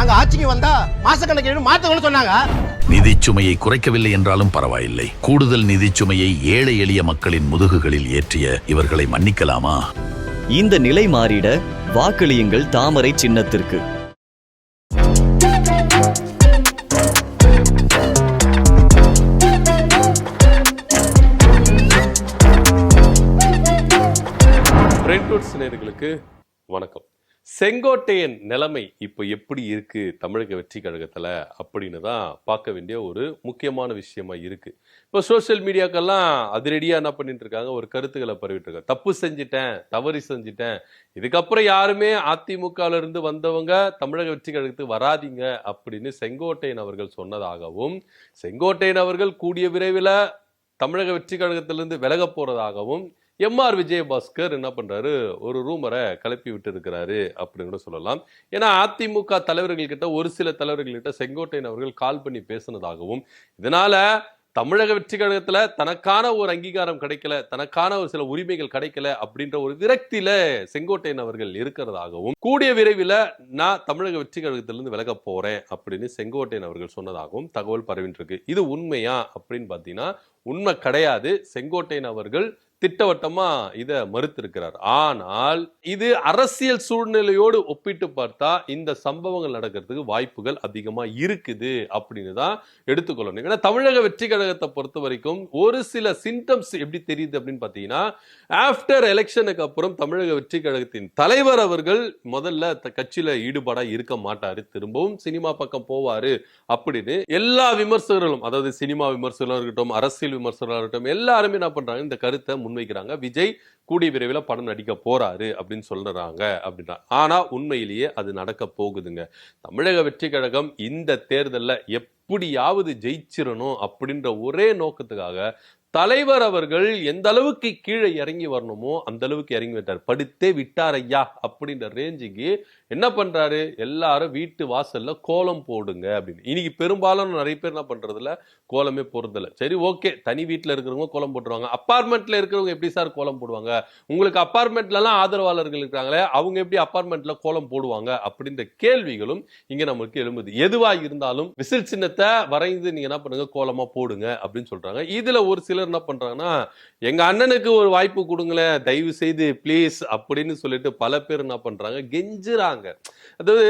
நாங்க ஆட்சிக்கு வந்தா மாசக்கணக்கில் மாத்தணும்னு சொன்னாங்க. நிதிச்சுமையை குறைக்கவில்லை என்றாலும் பரவாயில்லை. கூடுதல் நிதிச்சுமையை ஏழை எளிய மக்களின் முதுகுகளில் ஏற்றிய இவர்களை மன்னிக்கலாமா? இந்த நிலை மாறிட வாக்களியுங்கள் தாமரை சின்னத்திற்கு. நேயர்களுக்கு வணக்கம். செங்கோட்டையன் நிலைமை இப்ப எப்படி இருக்கு தமிழக வெற்றி கழகத்துல அப்படின்னு தான் பார்க்க வேண்டிய ஒரு முக்கியமான விஷயமா இருக்கு. இப்போ சோசியல் மீடியாக்கெல்லாம் அதிரடியா என்ன பண்ணிட்டு இருக்காங்க, ஒரு கருத்துக்களை பரவிட்டு இருக்காங்க. தப்பு செஞ்சுட்டேன், தவறு செஞ்சுட்டேன், இதுக்கப்புறம் யாருமே அதிமுகல இருந்து வந்தவங்க தமிழக வெற்றி கழகத்துக்கு வராதிங்க அப்படின்னு செங்கோட்டையன் அவர்கள் சொன்னதாகவும், செங்கோட்டையன் அவர்கள் கூடிய விரைவில் தமிழக வெற்றி கழகத்திலிருந்து விலக போறதாகவும் எம்ஆர் விஜயபாஸ்கர் என்ன பண்றாரு, ஒரு ரூமரை கிளப்பி விட்டு இருக்கிறாரு அப்படின்னு கூட சொல்லலாம். ஏன்னா அதிமுக தலைவர்கள் கிட்ட, ஒரு சில தலைவர்கள் கிட்ட செங்கோட்டையன் அவர்கள் கால் பண்ணி பேசினதாகவும், இதனால தமிழக வெற்றி கழகத்துல தனக்கான ஒரு அங்கீகாரம் கிடைக்கல, தனக்கான ஒரு சில உரிமைகள் கிடைக்கல அப்படின்ற ஒரு விரக்தியில செங்கோட்டையன் அவர்கள் இருக்கிறதாகவும், கூடிய விரைவில் நான் தமிழக வெற்றி கழகத்திலிருந்து விலக போறேன் அப்படின்னு செங்கோட்டையன் அவர்கள் சொன்னதாகவும் தகவல் பரவிட்டு இருக்கு. இது உண்மையா அப்படின்னு பாத்தீங்கன்னா உண்மை கிடையாது. செங்கோட்டையன் அவர்கள் திட்டவட்டமா இத மறுத்திருக்கிறார். ஆனால் இது அரசியல் சூழ்நிலையோடு ஒப்பிட்டு பார்த்தா இந்த சம்பவங்கள் நடக்கிறதுக்கு வாய்ப்புகள் அதிகமா இருக்குது அப்படின்னு தான் எடுத்துக்கொள்ளணும். ஏன்னா தமிழக வெற்றி கழகத்தை பொறுத்த வரைக்கும் ஒரு சில சிம்டம்ஸ் எப்படி தெரியுது அப்படின்னு பாத்தீங்கன்னா, ஆஃப்டர் எலெக்ஷனுக்கு அப்புறம் தமிழக வெற்றி கழகத்தின் தலைவர் அவர்கள் முதல்ல கட்சியில ஈடுபாடா இருக்க மாட்டாரு, திரும்பவும் சினிமா பக்கம் போவாரு அப்படின்னு எல்லா விமர்சகர்களும், அதாவது சினிமா விமர்சகர்களாக இருக்கட்டும், அரசியல் விமர்சகர்களாக இருக்கட்டும், எல்லாருமே என்ன பண்றாங்க, இந்த கருத்தை முன்வைக்கிறாங்க. விஜய் கூடிய விரைவில் படம் நடிக்க போறாரு அப்படின்னு சொல்றாங்க அப்படின்னா. ஆனா உண்மையிலேயே அது நடக்க போகுதுங்க. தமிழக வெற்றி கழகம் இந்த தேர்தலில் எப்படியாவது ஜெயிச்சிடணும் அப்படின்ற ஒரே நோக்கத்துக்காக தலைவர் அவர்கள் எந்த அளவுக்கு கீழே இறங்கி வரணுமோ அந்த அளவுக்கு இறங்கி விட்டார். படுத்தே விட்டார் ஐயா அப்படின்ற ரேஞ்சுக்கு என்ன பண்றாரு, எல்லாரும் வீட்டு வாசல்ல கோலம் போடுங்க அப்படின்னு. இன்னைக்கு பெரும்பாலும் நிறைய பேர் என்ன பண்றதுல கோலமே போறதில்ல. சரி, ஓகே, தனி வீட்டுல இருக்கிறவங்க கோலம் போட்டுருவாங்க. அப்பார்ட்மெண்ட்ல இருக்கிறவங்க எப்படி சார் கோலம் போடுவாங்க? உங்களுக்கு அப்பார்ட்மெண்ட்ல எல்லாம் ஆதரவாளர்கள் இருக்கிறாங்களே, அவங்க எப்படி அப்பார்ட்மெண்ட்ல கோலம் போடுவாங்க அப்படின்ற கேள்விகளும் இங்க நமக்கு எழும்புது. எதுவா இருந்தாலும் விசில் சின்னத்தை வரைந்து நீங்க என்ன பண்ணுங்க, கோலமா போடுங்க அப்படின்னு சொல்றாங்க. இதுல ஒரு சிலர் என்ன பண்றாங்கன்னா, எங்க அண்ணனுக்கு ஒரு வாய்ப்பு கொடுங்களேன் தயவு செய்து ப்ளீஸ் அப்படின்னு சொல்லிட்டு பல பேர் என்ன பண்றாங்க, கெஞ்சுறாங்க. அதாவது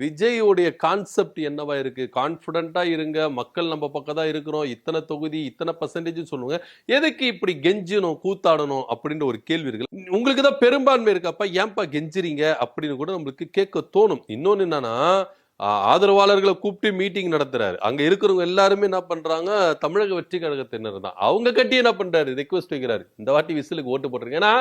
விஜயோடைய கான்செப்ட் என்னவா இருக்கு, கான்பிடண்டா இருங்க, மக்கள் நம்ம பக்கம் தான் இருக்கிறோம், இத்தனை தொகுதி இத்தனை பர்சன்டேஜ் சொல்லுங்க, எதுக்கு இப்படி கெஞ்சணும் கூத்தாடணும் அப்படின்ற ஒரு கேள்வி இருக்கு. உங்களுக்கு தான் பெரும்பான்மை இருக்கப்ப ஏன்பா கெஞ்சுறீங்க அப்படின்னு கூட நம்மளுக்கு கேட்க தோணும். இன்னொன்னு என்னன்னா, ஆதரவாளர்களை கூப்பிட்டு மீட்டிங் நடத்துறாரு. அங்க இருக்கிறவங்க எல்லாருமே என்ன பண்றாங்க, தமிழக வெற்றி கழகத்தினர் தான். அவங்க கட்டி என்ன பண்றாரு, ரெக்வஸ்ட் வைக்கிறாரு, இந்த வாட்டி விசிலுக்கு ஓட்டு போட்டுருங்க, ஏன்னா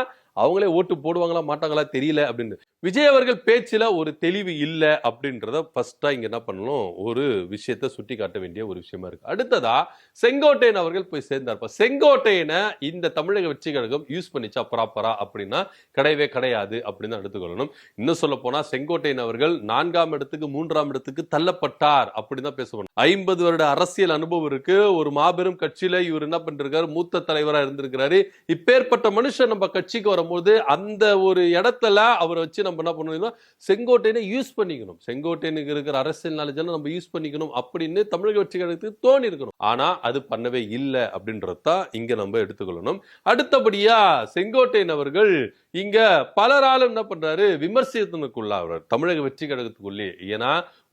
அவங்களே ஓட்டு போடுவாங்களா மாட்டாங்களா தெரியல அப்படின்னு. விஜய் அவர்கள் பேச்சுல ஒரு தெளிவு இல்லை அப்படின்றத ஃபர்ஸ்டா இங்க என்ன பண்ணணும், ஒரு விஷயத்த சுட்டி காட்ட வேண்டிய ஒரு விஷயமா இருக்கு. அடுத்ததா செங்கோட்டையன் அவர்கள் போய் சேர்ந்தார். செங்கோட்டையனை இந்த தமிழக வெற்றி கழகம் யூஸ் பண்ணிச்சா ப்ராப்பரா அப்படின்னா கிடையவே கிடையாது அப்படின்னு எடுத்துக்கொள்ளணும். இன்னும் சொல்ல போனா செங்கோட்டையன் அவர்கள் 4ஆம் இடத்துக்கு 3ஆம் இடத்துக்கு தள்ளப்பட்டார் அப்படின்னு தான் பேசணும். 50 வருட அரசியல் அனுபவம் இருக்கு, ஒரு மாபெரும் கட்சியில இவர் என்ன பண்ணிருக்காரு, மூத்த தலைவரா இருந்திருக்கிறாரு. இப்பேற்பட்ட மனுஷன் நம்ம கட்சிக்கு வரும்போது அந்த ஒரு இடத்துல அவரை வச்சு நம்ம என்ன பண்ணணும், செங்கோட்டையனை யூஸ் பண்ணிக்கணும், செங்கோட்டையனுக்கு இருக்கிற அரசியல் நாலேஜ் எல்லாம் நம்ம யூஸ் பண்ணிக்கணும் அப்படின்னு தமிழக வெற்றி கழகத்துக்கு தோணி இருக்கணும். ஆனா அது பண்ணவே இல்லை அப்படின்றதான் இங்க நம்ம எடுத்துக்கொள்ளணும். அடுத்தபடியா செங்கோட்டையன் அவர்கள் இங்க பலராலும் என்ன பண்றாரு, விமர்சனத்துக்குள்ளாகிறார் தமிழக வெற்றி கழகத்துக்குள்ளே. ஏன்னா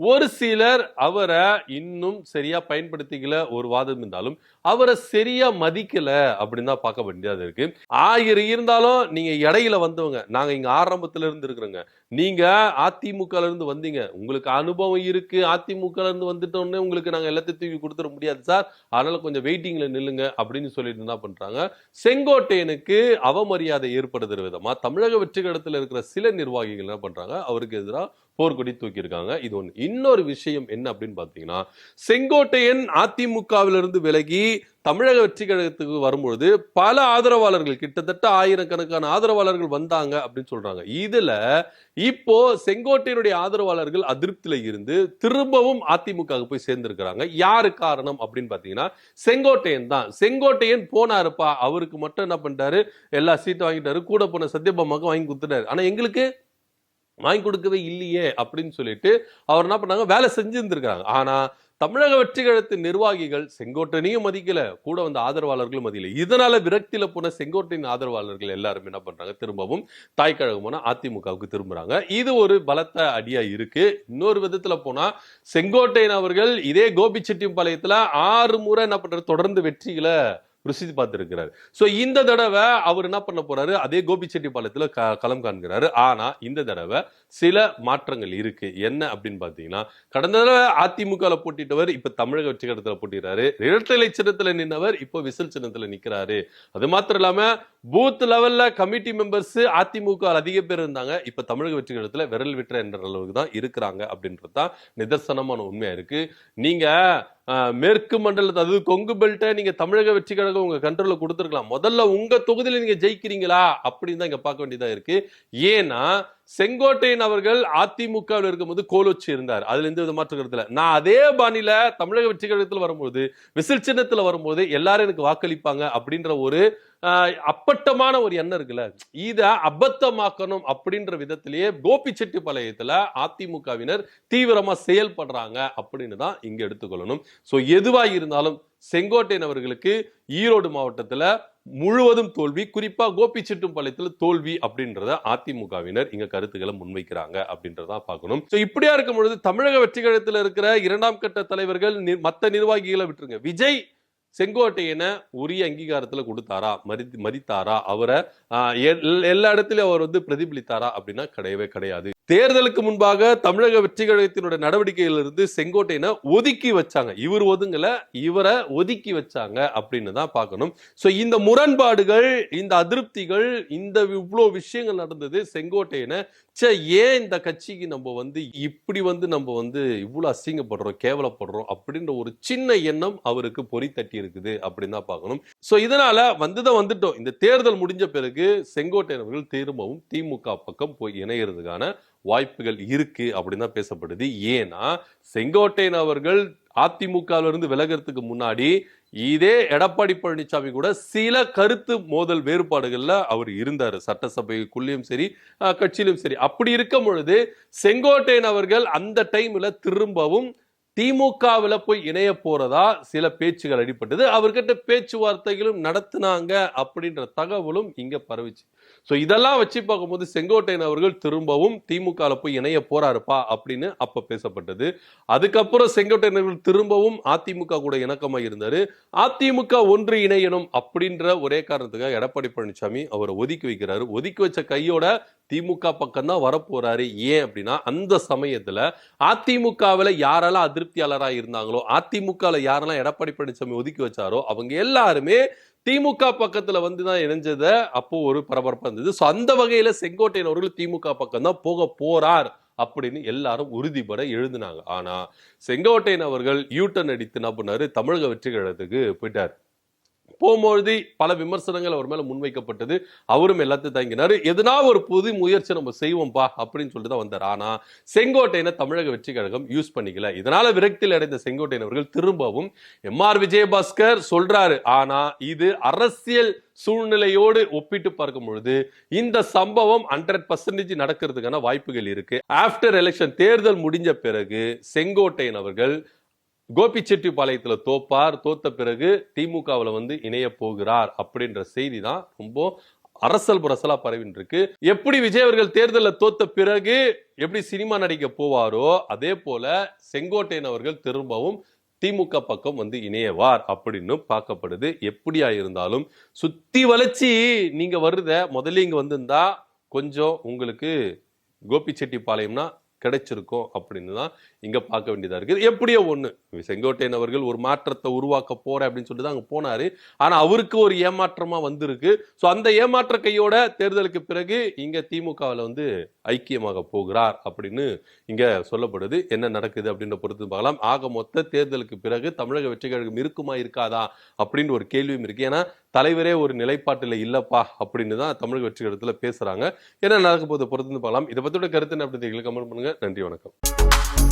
ஒரு சிலர் அவரை இன்னும் சரியா பயன்படுத்திக்கல ஒரு வாதம் இருந்தாலும் அவரை சரியா மதிக்கல அப்படின்னு தான் பார்க்க வேண்டியது இருக்கு. ஆயிரம் இருந்தாலும் நீங்க இடையில வந்தவங்க, நாங்க இங்க ஆரம்பத்துல இருந்து இருக்கிறோங்க, நீங்க அதிமுக இருந்து வந்தீங்க, உங்களுக்கு அனுபவம் இருக்கு, அதிமுக இருந்து வந்துட்டோன்னே உங்களுக்கு நாங்க எல்லாத்தையும் தூக்கி கொடுத்துட முடியாது சார், அதனால கொஞ்சம் வெயிட்டிங்ல நில்லுங்க அப்படின்னு சொல்லிட்டு என்ன பண்றாங்க, செங்கோட்டையனுக்கு அவமரியாதை ஏற்படுத்துற விதமா தமிழக வெற்றி கழகத்தில் இருக்கிற சில நிர்வாகிகள் என்ன பண்றாங்க, அவருக்கு எதிராக போர்க்கொடி தூக்கி இருக்காங்க. இது ஒன்று. இன்னொரு விஷயம் என்ன அப்படின்னு பாத்தீங்கன்னா, செங்கோட்டையன் அதிமுகவிலிருந்து விலகி தமிழக வெற்றி கழகத்துக்கு வரும்பொழுது பல ஆதரவாளர்கள், கிட்டத்தட்ட 1000கணக்கான ஆதரவாளர்கள் வந்தாங்க அப்படின்னு சொல்றாங்க. இதுல இப்போ செங்கோட்டையனுடைய ஆதரவாளர்கள் அதிருப்தியில இருந்து திரும்பவும் அதிமுக போய் சேர்ந்திருக்கிறாங்க. யாரு காரணம் அப்படின்னு பாத்தீங்கன்னா செங்கோட்டையன் தான். செங்கோட்டையன் போனாருப்பா, அவருக்கு மட்டும் என்ன பண்ணிட்டாரு, எல்லா சீட்டும் வாங்கிட்டாரு, கூட போன சத்யபாமாவுக்கு வாங்கி கொடுத்துட்டாரு. ஆனா எங்களுக்கு வாங்கி கொடுக்கவே இல்லையே அப்படின்னு சொல்லிட்டு அவர் என்ன பண்ணாங்க, வேலை செஞ்சிருந்திருக்காங்க. ஆனா தமிழக வெற்றி கழகத்தின் நிர்வாகிகள் செங்கோட்டையனையும் மதிக்கல, கூட வந்த ஆதரவாளர்களும் மதிக்கல. இதனால விரக்தியில போன செங்கோட்டையின் ஆதரவாளர்கள் எல்லாரும் என்ன பண்றாங்க, திரும்பவும் தாய் கழகமான அதிமுகவுக்கு திரும்புறாங்க. இது ஒரு பலத்த அடியா இருக்கு. இன்னொரு விதத்துல போனா செங்கோட்டையன் அவர்கள் இதே கோபிச்செட்டிப்பாளையத்துல 6 முறை என்ன பண்றாரு, தொடர்ந்து வெற்றிகளை ருசி பார்த்திருக்கிறார். சோ இந்த தடவை அவர் என்ன பண்ண போறாரு, அதே கோபிச்செட்டிப்பாளையத்துல களம் காண்கிறாரு. ஆனா இந்த தடவை சில மாற்றங்கள் இருக்கு. என்ன அப்படின்னு பாத்தீங்கன்னா, கடந்த தடவை அதிமுக போட்டிட்டவர் இப்ப தமிழக வெற்றி கழகத்துல போட்டிடுறாரு. இரட்டை சின்னத்துல நின்னவர் இப்போ விசில் சின்னத்துல நிக்கிறாரு. அது மாத்திரம் இல்லாம பூத் லெவல்ல கமிட்டி மெம்பர்ஸ் அதிமுக அதிக பேர் இருந்தாங்க. இப்ப தமிழக வெற்றி கழகத்துல விரல் விட்டுற என்ற அளவுக்கு தான் இருக்கிறாங்க அப்படின்றதுதான் நிதர்சனமான உண்மையா இருக்கு. நீங்க மேற்கு மண்டலத்தை, அதாவது கொங்கு பெல்ட்டை நீங்க தமிழக வெற்றி கழகம் உங்க கண்ட்ரோல்ல கொடுத்துருக்கலாம். முதல்ல உங்க தொகுதியில நீங்க ஜெயிக்கிறீங்களா அப்படின்னு தான் இங்க பார்க்க வேண்டியதா இருக்கு. ஏன்னா செங்கோட்டையன் அவர்கள் அதிமுகவில் இருக்கும்போது கோலோச்சி இருந்தார். அதுல எந்த வித மாற்று கருத்துல. நான் அதே பாணியில தமிழக வெற்றி கழகத்தில் வரும்போது, விசில் சின்னத்துல வரும்போது எல்லாரும் எனக்கு வாக்களிப்பாங்க அப்படின்ற ஒரு அப்பட்டமான ஒரு எண்ணம் இருக்குல்ல, இத அபத்தமாக்கணும் அப்படின்ற விதத்திலேயே கோபிச்செட்டிப்பாளையத்துல அதிமுகவினர் தீவிரமா செயல்படுறாங்க அப்படின்னு தான் இங்க எடுத்துக்கொள்ளணும். சோ எதுவா இருந்தாலும் செங்கோட்டையன் அவர்களுக்கு ஈரோடு மாவட்டத்துல முழுவதும் தோல்வி, குறிப்பா கோபிச்செட்டிப்பாளையத்துல தோல்வி அப்படின்றத அதிமுகவினர் இங்க கருத்துக்களை முன்வைக்கிறாங்க அப்படின்றத பார்க்கணும். சோ இப்படியா இருக்கும் பொழுது தமிழக வெற்றி கழகத்தில் இருக்கிற 2ஆம் கட்ட தலைவர்கள் மத்த நிர்வாகிகளை விட்டுருங்க, விஜய் செங்கோட்டையனை உரிய அங்கீகாரத்துல கொடுத்தாரா, மதித்தாரா, அவரை எல்லா இடத்துலயும் அவர் பிரதிபலித்தாரா அப்படின்னா கிடையவே கிடையாது. தேர்தலுக்கு முன்பாக தமிழக வெற்றி கழகத்தினுடைய நடவடிக்கையிலிருந்து செங்கோட்டையனை ஒதுக்கி வச்சாங்க. இவர் ஒதுங்கல, இவரை ஒதுக்கி வச்சாங்க அப்படின்னு தான் பார்க்கணும். சோ இந்த முரண்பாடுகள், இந்த அதிருப்திகள், இந்த இவ்வளவு விஷயங்கள் நடந்தது செங்கோட்டையனை ஏன் இந்த கட்சிக்கு நம்ம இப்படி நம்ம இவ்வளவு அசிங்கப்படுறோம், கேவலப்படுறோம் அப்படின்ற ஒரு சின்ன எண்ணம் அவருக்கு பொறி தட்டி இருக்குது அப்படின்னு தான் பார்க்கணும். சோ இதனால வந்துட்டோம். இந்த தேர்தல் முடிஞ்ச பிறகு செங்கோட்டையன் அவர்கள் திரும்பவும் திமுக பக்கம் போய் இணைகிறதுக்கான வாய்ப்புகள் இருக்கு அப்படின்னு தான் பேசப்படுது. ஏன்னா செங்கோட்டையன் அவர்கள் அதிமுகவிலிருந்து விலகிறதுக்கு முன்னாடி இதே எடப்பாடி பழனிசாமி கூட சில கருத்து மோதல் வேறுபாடுகள்ல அவர் இருந்தாரு, சட்டசபைக்குள்ளேயும் சரி கட்சியிலும் சரி. அப்படி இருக்கும் பொழுது செங்கோட்டையன் அவர்கள் அந்த டைம்ல திரும்பவும் திமுகவில் போய் இணைய போறதா சில பேச்சுகள் அடிபட்டது. அவர்கிட்ட பேச்சுவார்த்தைகளும் நடத்தினாங்க அப்படின்ற தகவலும் இங்க பரவிச்சு. சோ இதெல்லாம் வச்சு பார்க்கும்போது செங்கோட்டையன் அவர்கள் திரும்பவும் திமுகவில் போய் இணைய போறாருப்பா அப்படின்னு அப்ப பேசப்பட்டது. அதுக்கப்புறம் செங்கோட்டையன் அவர்கள் திரும்பவும் அதிமுக கூட இணக்கமா இருந்தாரு. அதிமுக ஒன்று இணையணும் அப்படின்ற ஒரே காரணத்துக்காக எடப்பாடி பழனிசாமி அவரை ஒதுக்கி வைக்கிறாரு. ஒதுக்கி வச்ச கையோட திமுக பக்கம் தான் வரப்போறாரு. ஏன் அப்படின்னா அந்த சமயத்துல அதிமுகவில் யாரெல்லாம் அதிருப்தியாளரா இருந்தாங்களோ, அதிமுகவில் யாரெல்லாம் எடப்பாடி பழனிசாமி ஒதுக்கி வச்சாரோ அவங்க எல்லாருமே திமுக பக்கத்துல தான் இணைஞ்சத அப்போ ஒரு பரபரப்பா இருந்தது. சோ அந்த வகையில செங்கோட்டையன் அவர்கள் திமுக பக்கம் தான் போக போறார் அப்படின்னு எல்லாரும் உறுதிபட எழுதினாங்க. ஆனா செங்கோட்டையன் அவர்கள் யூட்டர்ன் அடித்து என்ன பண்ணாரு, தமிழக வெற்றி கழகத்துக்கு போயிட்டார். போகும்போது பல விமர்சனங்கள் அவர் மேல முன்வைக்கப்பட்டது. அவரும் எல்லாத்தையும் தாங்கினாரு. எதனா ஒரு புது முயற்சி நம்ம செய்வோம்பா அப்படின்னு சொல்லிட்டு தான் வந்தார். ஆனா செங்கோட்டையனை தமிழக வெற்றி கழகம் யூஸ் பண்ணிக்கல. இதனால விரக்தியில் அடைந்த செங்கோட்டையன் அவர்கள் திரும்பவும் எம்.ஆர். விஜயபாஸ்கர் சொல்றாரு. ஆனா இது அரசியல் சூழ்நிலையோடு ஒப்பிட்டு பார்க்கும் பொழுது இந்த சம்பவம் 100% நடக்கிறதுக்கான வாய்ப்புகள் இருக்கு. ஆஃப்டர் எலெக்ஷன், தேர்தல் முடிஞ்ச பிறகு செங்கோட்டையன் அவர்கள் கோபிச்செட்டிப்பாளையத்துல தோப்பார். தோத்த பிறகு திமுகவில் இணைய போகிறார் அப்படின்ற செய்தி தான் ரொம்ப அரசல் புரசலா பரவின்னு இருக்கு. எப்படி விஜய் அவர்கள் தேர்தலில் தோத்த பிறகு எப்படி சினிமா நடிக்க போவாரோ அதே போல செங்கோட்டையன் அவர்கள் திரும்பவும் திமுக பக்கம் இணையவார் அப்படின்னு பார்க்கப்படுது. எப்படியா இருந்தாலும் சுத்தி வளைச்சி நீங்க வருத முதல்ல இங்க வந்திருந்தா கொஞ்சம் உங்களுக்கு கோபிச்செட்டிப்பாளையம்னா கிடைச்சிருக்கும் அப்படின்னு தான் இங்க பார்க்க வேண்டியதா இருக்கு. எப்படியோ ஒண்ணு, செங்கோட்டையன் அவர்கள் ஒரு மாற்றத்தை உருவாக்க போறேன் அப்படின்னு சொல்லிட்டு தான் அங்க போனாரு. ஆனா அவருக்கு ஒரு ஏமாற்றமா வந்திருக்கு. சோ அந்த ஏமாற்ற கையோட தேர்தலுக்கு பிறகு இங்க திமுகவில் ஐக்கியமாக போகிறார் அப்படின்னு இங்க சொல்லப்படுது. என்ன நடக்குது அப்படின்னு பொறுத்து பார்க்கலாம். ஆக மொத்த தேர்தலுக்கு பிறகு தமிழக வெற்றி கழகம் இருக்குமா இருக்காதா அப்படின்னு ஒரு கேள்வியும் இருக்கு. ஏன்னா தலைவரே ஒரு நிலைப்பாட்டில் இல்லப்பா அப்படின்னு தான் தமிழக வெற்றி கழகத்துல பேசுறாங்க. என்ன நடக்க போது பொறுத்து பார்க்கலாம். இதை பத்தியோட கருத்து என்ன அப்படின்னு கமெண்ட் பண்ணுங்க. நன்றி, வணக்கம்.